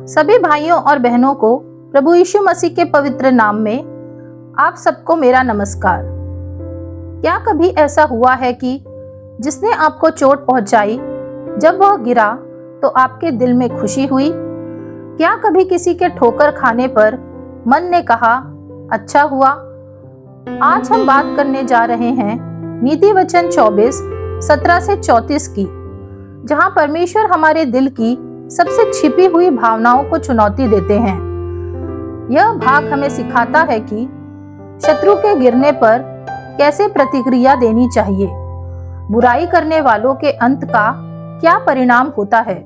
सभी भाइयों और बहनों को प्रभु यीशु मसीह के पवित्र नाम में आप सबको मेरा नमस्कार। क्या कभी ऐसा हुआ है कि जिसने आपको चोट पहुंचाई, जब वह गिरा तो आपके दिल में खुशी हुई? क्या कभी किसी के ठोकर खाने पर मन ने कहा, अच्छा हुआ? आज हम बात करने जा रहे हैं नीति वचन 24:17 से 34 की, जहां परमेश्वर हमारे दिल की सबसे छिपी हुई भावनाओं को चुनौती देते हैं। यह भाग हमें सिखाता है कि शत्रु के गिरने पर कैसे प्रतिक्रिया देनी चाहिए, बुराई करने वालों के अंत का क्या परिणाम होता है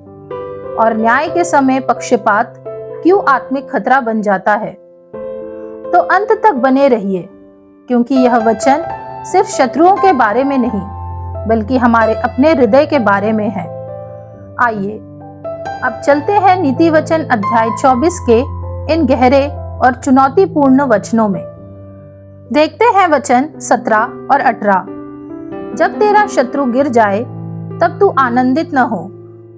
और न्याय के समय पक्षपात क्यों आत्मिक खतरा बन जाता है। तो अंत तक बने रहिए, क्योंकि यह वचन सिर्फ शत्रुओं के बारे में नहीं, बल्कि हमारे अपने हृदय के बारे में है। आइए अब चलते हैं नीति वचन अध्याय 24 के इन गहरे और चुनौतीपूर्ण वचनों में। देखते हैं वचन 17 और 18। जब तेरा शत्रु गिर जाए तब तू आनंदित न हो,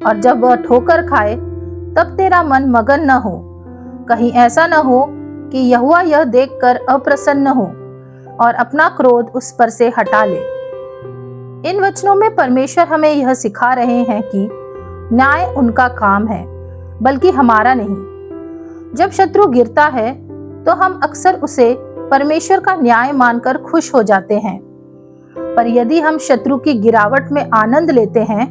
और जब वह ठोकर खाए तब तेरा मन मगन न हो। कहीं ऐसा न हो कि यहोवा यह देखकर अप्रसन्न हो और अपना क्रोध उस पर से हटा ले। इन वचनों में परमेश्वर हमें यह सिखा रहे हैं कि न्याय उनका काम है, बल्कि हमारा नहीं। जब शत्रु गिरता है तो हम अक्सर उसे परमेश्वर का न्याय मानकर खुश हो जाते हैं, पर यदि हम शत्रु की गिरावट में आनंद लेते हैं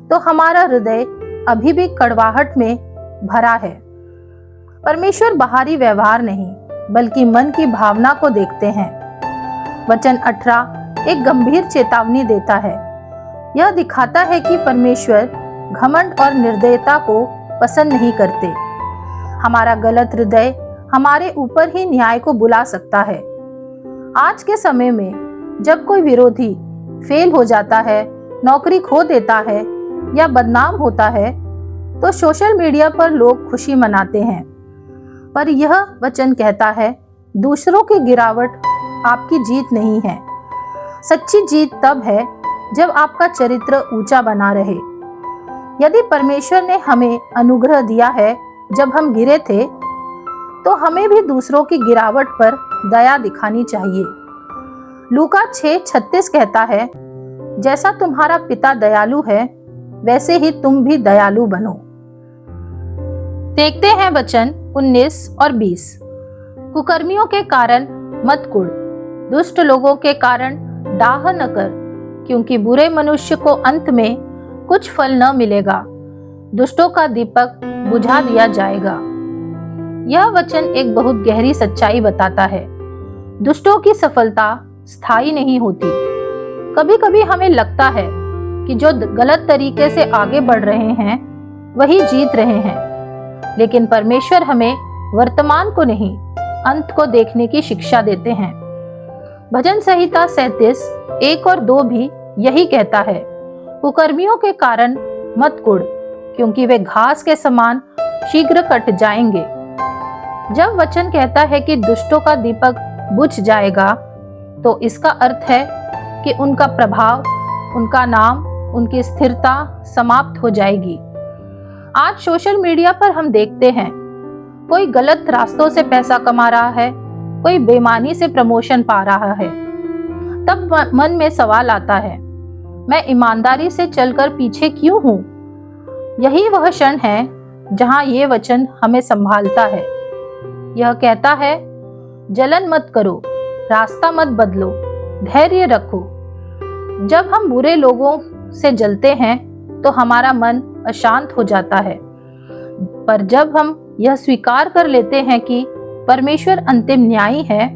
तो हमारा हृदय अभी भी कड़वाहट में भरा है। परमेश्वर बाहरी व्यवहार नहीं, बल्कि मन की भावना को देखते हैं। वचन 18 एक गंभीर चेतावनी देता है। यह दिखाता है कि परमेश्वर घमंड और निर्दयता को पसंद नहीं करते। हमारा गलत हृदय हमारे ऊपर ही न्याय को बुला सकता है। आज के समय में जब कोई विरोधी फेल हो जाता है, नौकरी खो देता है या बदनाम होता है, तो सोशल मीडिया पर लोग खुशी मनाते हैं। पर यह वचन कहता है, दूसरों की गिरावट आपकी जीत नहीं है। सच्ची जीत तब है जब आपका चरित्र ऊंचा बना रहे। यदि परमेश्वर ने हमें अनुग्रह दिया है जब हम गिरे थे, तो हमें भी दूसरों की गिरावट पर दया दिखानी चाहिए। लूका 6:36 कहता है, जैसा तुम्हारा पिता दयालु है, वैसे ही तुम भी दयालु बनो। देखते हैं वचन 19 और 20। कुकर्मियों के कारण मत कुढ़, दुष्ट लोगों के कारण डाह न कर, क्योंकि बुरे मनुष्य को अंत में कुछ फल न मिलेगा। दुष्टों का दीपक बुझा दिया जाएगा। यह वचन एक बहुत गहरी सच्चाई बताता है। दुष्टों की सफलता स्थायी नहीं होती। कभी कभी हमें लगता है कि जो गलत तरीके से आगे बढ़ रहे हैं वही जीत रहे हैं, लेकिन परमेश्वर हमें वर्तमान को नहीं, अंत को देखने की शिक्षा देते हैं। भजन संहिता 37:1 और 2 भी यही कहता है, कुकर्मियों के कारण मत कुढ़, क्योंकि वे घास के समान शीघ्र कट जाएंगे। जब वचन कहता है कि दुष्टों का दीपक बुझ जाएगा, तो इसका अर्थ है कि उनका प्रभाव, उनका नाम, उनकी स्थिरता समाप्त हो जाएगी। आज सोशल मीडिया पर हम देखते हैं, कोई गलत रास्तों से पैसा कमा रहा है, कोई बेईमानी से प्रमोशन पा रहा है। तब मन में सवाल आता है, मैं ईमानदारी से चलकर पीछे क्यों हूं? यही वह क्षण है जहां ये वचन हमें संभालता है। यह कहता है, जलन मत करो, रास्ता मत बदलो, धैर्य रखो। जब हम बुरे लोगों से जलते हैं तो हमारा मन अशांत हो जाता है, पर जब हम यह स्वीकार कर लेते हैं कि परमेश्वर अंतिम न्यायी है,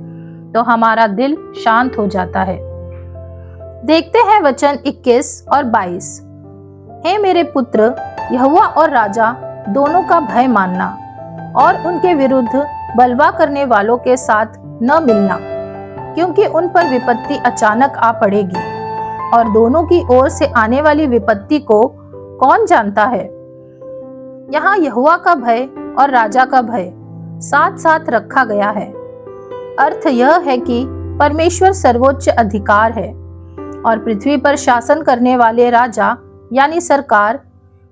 तो हमारा दिल शांत हो जाता है। देखते हैं वचन 21 और 22। हे मेरे पुत्र, यहोवा और राजा दोनों का भय मानना और उनके विरुद्ध बलवा करने वालों के साथ न मिलना, क्योंकि उन पर विपत्ति अचानक आ पड़ेगी, और दोनों की ओर से आने वाली विपत्ति को कौन जानता है। यहाँ यहोवा का भय और राजा का भय साथ साथ रखा गया है। अर्थ यह है कि परमेश्वर सर्वोच्च अधिकार है और पृथ्वी पर शासन करने वाले राजा यानी सरकार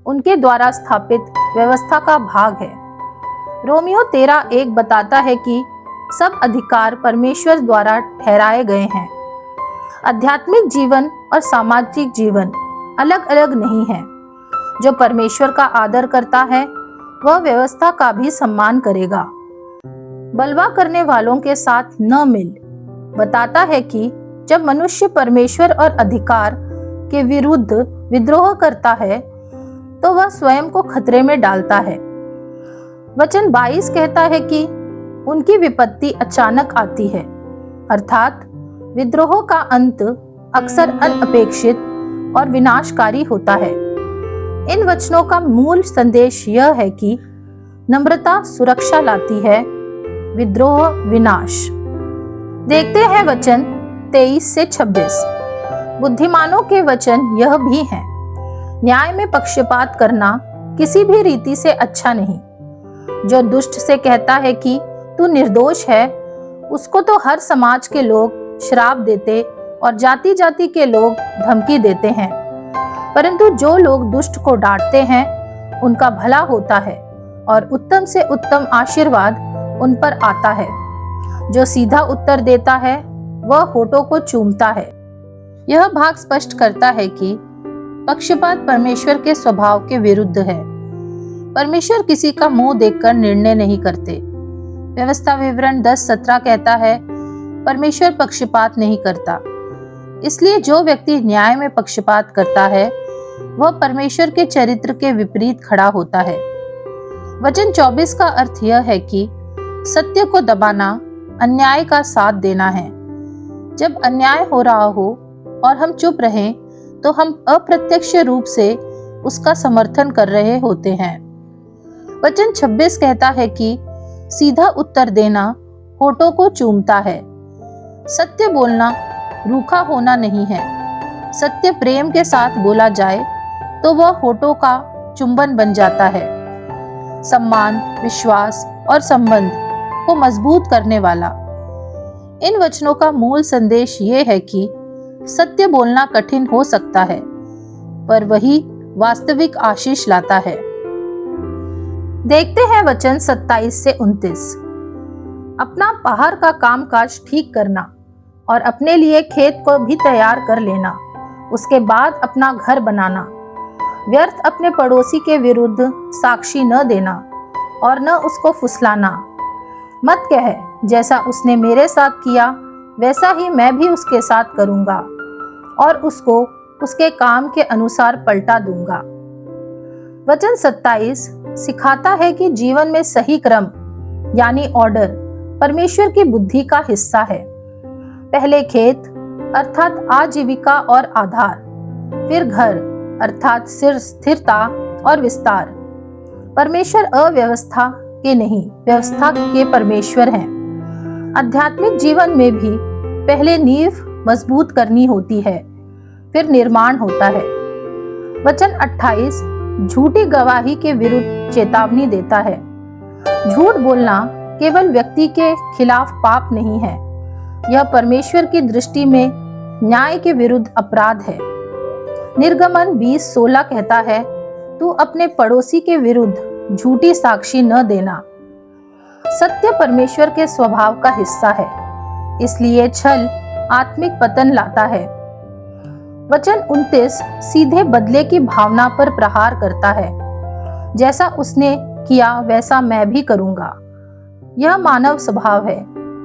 उनके द्वारा स्थापित व्यवस्था का भाग है। रोमियो 13:1 बताता है कि सब अधिकार परमेश्वर द्वारा ठहराए गए हैं। आध्यात्मिक जीवन और सामाजिक जीवन अलग अलग नहीं है। जो परमेश्वर का आदर करता है वह व्यवस्था का भी सम्मान करेगा। बलवा करने वालों के साथ न मिल बताता है कि जब मनुष्य परमेश्वर और अधिकार के विरुद्ध विद्रोह करता है तो वह स्वयं को खतरे में डालता है। वचन 22 कहता है कि उनकी विपत्ति अचानक आती है, अर्थात विद्रोह का अंत अक्सर अनअपेक्षित और विनाशकारी होता है। इन वचनों का मूल संदेश यह है कि नम्रता सुरक्षा लाती है, विद्रोह विनाश। देखते हैं वचन 23 से 26। बुद्धिमानों के वचन यह भी हैं, न्याय में पक्षपात करना किसी भी रीति से अच्छा नहीं। जो दुष्ट से कहता है कि तू निर्दोष है, उसको तो हर समाज के लोग श्राप देते और जाति जाति के लोग धमकी देते हैं। परंतु जो लोग दुष्ट को डांटते हैं उनका भला होता है और उत्तम से उत्तम आशीर्वाद उन पर आता है। जो सीधा उत्तर देता है वह होठों को चूमता है। यह भाग स्पष्ट करता है कि पक्षपात परमेश्वर के स्वभाव के विरुद्ध है। परमेश्वर किसी का मुंह देखकर निर्णय नहीं करते। व्यवस्था विवरण 10:17 कहता है, परमेश्वर पक्षपात नहीं करता। इसलिए जो व्यक्ति न्याय में पक्षपात करता है वह परमेश्वर के चरित्र के विपरीत खड़ा होता है। वचन 24 का अर्थ यह है कि सत्य को दबाना अन्याय का साथ देना है। जब अन्याय हो रहा हो और हम चुप रहें तो हम अप्रत्यक्ष रूप से उसका समर्थन कर रहे होते हैं। वचन 26 कहता है कि सीधा उत्तर देना होठों को चूमता है। सत्य बोलना रूखा होना नहीं है। सत्य प्रेम के साथ बोला जाए तो वह होठों का चुंबन बन जाता है। सम्मान, विश्वास और संबंध को मजबूत करने वाला। इन वचनों का मूल संदेश ये है कि सत्य बोलना कठिन हो सकता है, पर वही वास्तविक आशीष लाता है। देखते हैं वचन 27 से 29। अपना बाहर का कामकाज ठीक करना और अपने लिए खेत को भी तैयार कर लेना, उसके बाद अपना घर बनाना। व्यर्थ अपने पड़ोसी के विरुद्ध साक्षी न देना और न उसको फुसलाना। मत कह, जैसा उसने मेरे साथ किया वैसा ही मैं भी उसके साथ करूंगा और उसको उसके काम के अनुसार पलटा दूंगा। वचन 27 सिखाता है कि जीवन में सही क्रम यानी ऑर्डर परमेश्वर की बुद्धि का हिस्सा है। पहले खेत अर्थात आजीविका और आधार, फिर घर अर्थात स्थिरता और विस्तार। परमेश्वर अव्यवस्था के नहीं, व्यवस्था के परमेश्वर हैं। आध्यात्मिक जीवन में भी पहले नींव मजबूत करनी होती है, फिर निर्माण होता है। वचन 28 झूठी गवाही के विरुद्ध चेतावनी देता है। झूठ बोलना केवल व्यक्ति के खिलाफ पाप नहीं है, यह परमेश्वर की दृष्टि में न्याय के विरुद्ध अपराध है। निर्गमन 20:16 कहता है, तू अपने पड़ोसी के विरुद्ध झूठी साक्षी न देना। सत्य परमेश्वर के स्वभाव का हिस्सा है, इसलिए छल आत्मिक पतन लाता है। वचन 29 सीधे बदले की भावना पर प्रहार करता है। जैसा उसने किया वैसा मैं भी करूंगा। यह मानव स्वभाव है,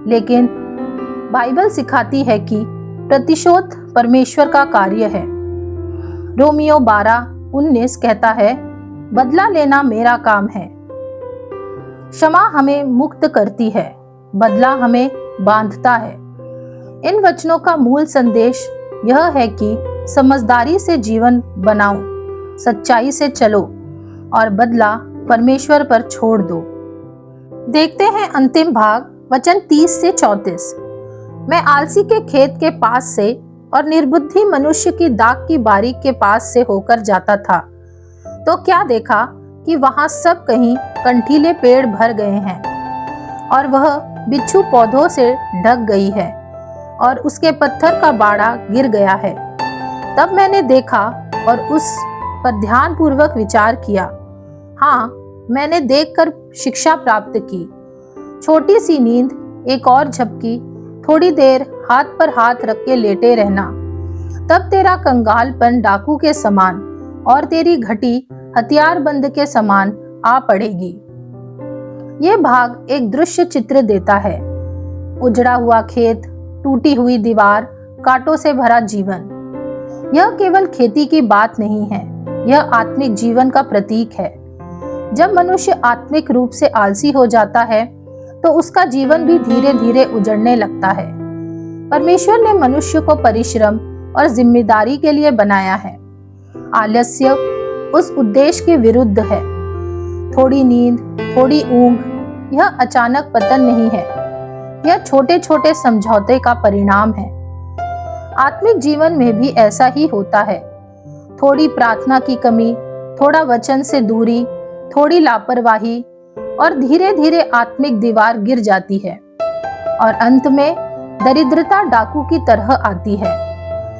लेकिन बाइबल सिखाती है कि प्रतिशोध परमेश्वर का कार्य है। रोमियो 12:19 कहता है, बदला लेना मेरा काम है। क्षमा हमें मुक्त करती है, बदला हमें बांधता है। इन वचनों का मूल संदेश यह है कि समझदारी से जीवन बनाओ, सच्चाई से चलो और बदला परमेश्वर पर छोड़ दो। देखते हैं अंतिम भाग वचन 30 से 34। मैं आलसी के खेत के पास से और निर्बुद्धि मनुष्य की दाख की बारी के पास से होकर जाता था, तो क्या देखा कि वहां सब कहीं कंठीले पेड़ भर गए हैं और वह बिच्छू पौधों से ढक गई है और उसके पत्थर का बाड़ा गिर गया है। तब मैंने देखा और उस पर ध्यानपूर्वक विचार किया। हाँ, मैंने देखकर शिक्षा प्राप्त की। छोटी सी नींद, एक और झपकी, थोड़ी देर हाथ पर हाथ रख के लेटे रहना, तब तेरा कंगालपन डाकू के समान और तेरी घटी हथियारबंद के समान आ पड़ेगी। ये भाग एक दृश्य चित्र देता है। उजड़ा हुआ खेत, टूटी हुई दीवार, कांटों से भरा जीवन। यह केवल खेती की बात नहीं है, यह आत्मिक जीवन का प्रतीक है। जब मनुष्य आत्मिक रूप से आलसी हो जाता है तो उसका जीवन भी धीरे धीरे उजड़ने लगता है। परमेश्वर ने मनुष्य को परिश्रम और जिम्मेदारी के लिए बनाया है। आलस्य उस उद्देश्य के विरुद्ध है। थोड़ी नींद, थोड़ी ऊंघ, यह अचानक पतन नहीं है, यह छोटे छोटे समझौते का परिणाम है। आत्मिक जीवन में भी ऐसा ही होता है। थोड़ी प्रार्थना की कमी, थोड़ा वचन से दूरी, थोड़ी लापरवाही और धीरे धीरे आत्मिक दीवार गिर जाती है और अंत में दरिद्रता डाकू की तरह आती है।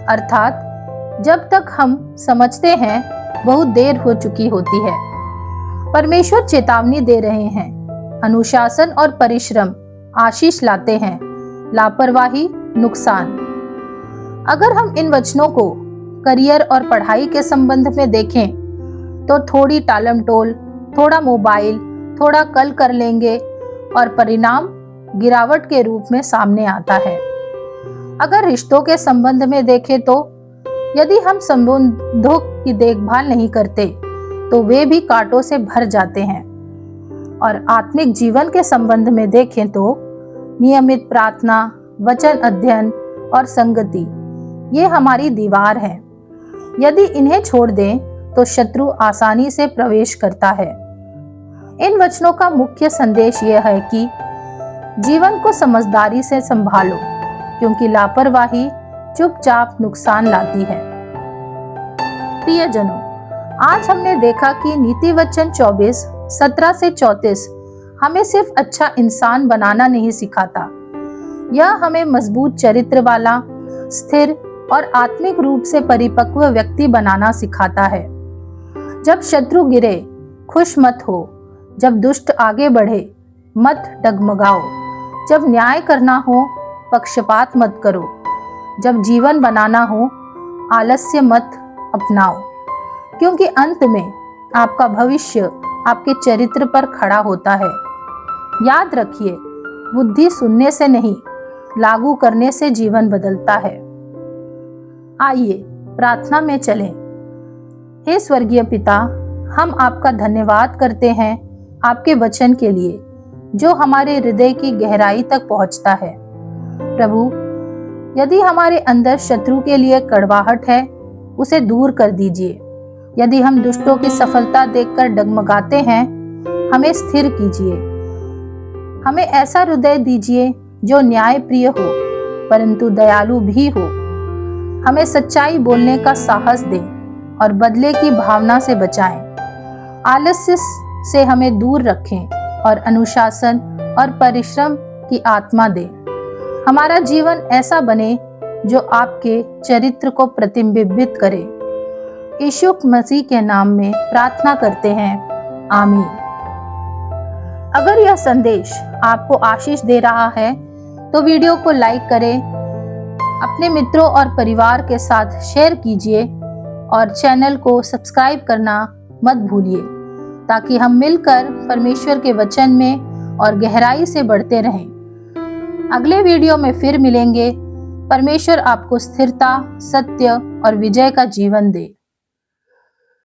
अर्थात जब तक हम समझते हैं बहुत देर हो चुकी होती है। परमेश्वर चेतावनी दे रहे हैं। अनुशासन और परिश्रम आशीष लाते हैं, लापरवाही नुकसान। अगर हम इन वचनों को करियर और पढ़ाई के संबंध में देखें तो थोड़ी टालमटोल, थोड़ा मोबाइल, थोड़ा कल कर लेंगे और परिणाम गिरावट के रूप में सामने आता है। अगर रिश्तों के संबंध में देखें तो यदि हम संबंधों की देखभाल नहीं करते तो वे भी कांटों से भर जाते हैं। और आत्मिक जीवन के संबंध में देखें तो नियमित प्रार्थना, वचन अध्ययन और संगति, ये हमारी दीवार है। यदि इन्हें छोड़ दें तो शत्रु आसानी से प्रवेश करता है। इन वचनों का मुख्य संदेश यह है कि जीवन को समझदारी से संभालो, क्योंकि लापरवाही चुपचाप नुकसान लाती है। प्रियजनों, आज हमने देखा कि नीति वचन 24:17 से 34 हमें सिर्फ अच्छा इंसान बनाना नहीं सिखाता, यह हमें मजबूत चरित्र वाला, स्थिर और आत्मिक रूप से परिपक्व व्यक्ति बनाना सिखाता है। जब शत्रु गिरे, खुश मत हो। जब दुष्ट आगे बढ़े, मत डगमगाओ। जब न्याय करना हो, पक्षपात मत करो। जब जीवन बनाना हो, आलस्य मत अपनाओ, क्योंकि अंत में आपका भविष्य आपके चरित्र पर खड़ा होता है। याद रखिए, बुद्धि सुनने से नहीं, लागू करने से जीवन बदलता है। आइए प्रार्थना में चलें। हे स्वर्गीय पिता, हम आपका धन्यवाद करते हैं आपके वचन के लिए, जो हमारे हृदय की गहराई तक पहुंचता है। प्रभु, यदि हमारे अंदर शत्रु के लिए कड़वाहट है, उसे दूर कर दीजिए। यदि हम दुष्टों की सफलता देखकर डगमगाते हैं, हमें स्थिर कीजिए। हमें ऐसा हृदय दीजिए जो न्याय प्रिय हो, परंतु दयालु भी हो। हमें सच्चाई बोलने का साहस दें और बदले की भावना से बचाएं। आलस्य से हमें दूर रखें और अनुशासन और परिश्रम की आत्मा दें। हमारा जीवन ऐसा बने जो आपके चरित्र को प्रतिबिंबित करे। यीशु मसीह के नाम में प्रार्थना करते हैं, आमीन। अगर यह संदेश आपको आशीष दे रहा है तो वीडियो को लाइक करें, अपने मित्रों और परिवार के साथ शेयर कीजिए और चैनल को सब्सक्राइब करना मत भूलिए, ताकि हम मिलकर परमेश्वर के वचन में और गहराई से बढ़ते रहें। अगले वीडियो में फिर मिलेंगे। परमेश्वर आपको स्थिरता, सत्य और विजय का जीवन दे।